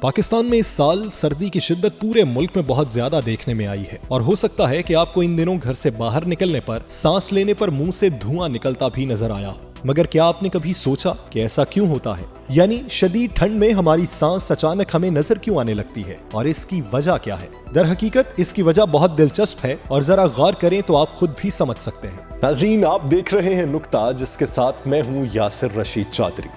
पाकिस्तान में इस साल सर्दी की शिद्दत पूरे मुल्क में बहुत ज्यादा देखने में आई है और हो सकता है कि आपको इन दिनों घर से बाहर निकलने पर सांस लेने पर मुंह से धुआं निकलता भी नजर आया। मगर क्या आपने कभी सोचा कि ऐसा क्यों होता है? यानी शदीद ठंड में हमारी सांस अचानक हमें नजर क्यों आने लगती है और इसकी वजह क्या है? दर हकीकत इसकी वजह बहुत दिलचस्प है और जरा गौर करें तो आप खुद भी समझ सकते हैं। नाज़रीन, आप देख रहे हैं नुक्ता, जिसके साथ मैं हूं यासिर रशीद चौधरी।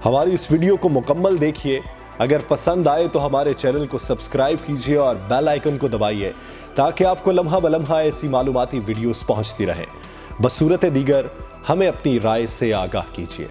हमारी इस वीडियो को मुकम्मल देखिए। अगर पसंद आए तो हमारे चैनल को सब्सक्राइब कीजिए और बेल आइकन को दबाइए ताकि आपको लम्हा बलम्हा ऐसी मालूमाती वीडियोस पहुंचती रहे। बसूरत दीगर हमें अपनी राय से आगाह कीजिए।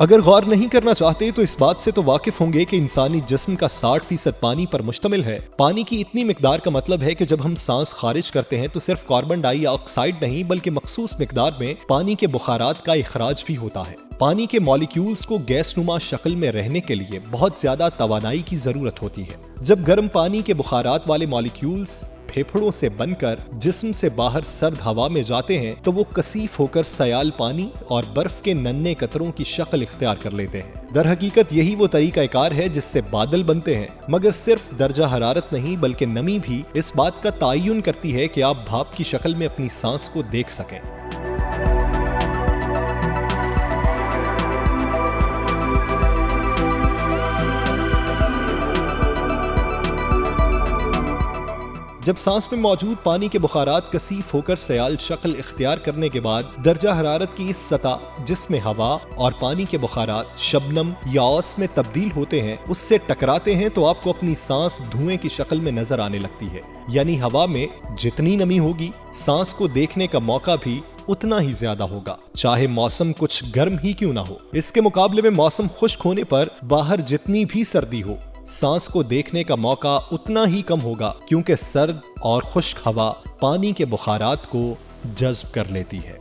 अगर गौर नहीं करना चाहते तो इस बात से तो वाकिफ होंगे कि इंसानी जिस्म का 60% पानी पर मुश्तमिल है। पानी की इतनी मिकदार का मतलब है कि जब हम सांस खारिज करते हैं तो सिर्फ कार्बन डाइऑक्साइड नहीं बल्कि मखसूस मिकदार में पानी के बुखारात का इखराज भी होता है। पानी के मॉलिक्यूल्स को गैसनुमा शक्ल में रहने के लिए बहुत ज्यादा तवानाई की जरूरत होती है। जब गर्म पानी के बुखारात वाले मॉलिक्यूल्स फेफड़ों से बनकर जिस्म से बाहर सर्द हवा में जाते हैं तो वो कसीफ होकर सयाल पानी और बर्फ के नन्हे कतरों की शक्ल इख्तियार कर लेते हैं। दर हकीकत यही वो तरीकाकार है जिससे बादल बनते हैं। मगर सिर्फ दर्जा हरारत नहीं बल्कि नमी भी इस बात का तायुन करती है कि आप भाप की शक्ल में अपनी सांस को देख सकें। जब सांस में मौजूद पानी के बुखारात कसीफ होकर सयाल शक्ल इख्तियार करने के बाद दर्जा हरारत की इस सतह जिसमें हवा और पानी के बुखारात शबनम या औस में तब्दील होते हैं उससे टकराते हैं तो आपको अपनी सांस धुएं की शक्ल में नजर आने लगती है। यानी हवा में जितनी नमी होगी सांस को देखने का मौका भी उतना ही ज्यादा होगा, चाहे मौसम कुछ गर्म ही क्यों ना हो। इसके मुकाबले में मौसम खुश्क होने पर बाहर जितनी भी सर्दी हो सांस को देखने का मौका उतना ही कम होगा, क्योंकि सर्द और खुश्क हवा पानी के बुखारात को जज्ब कर लेती है।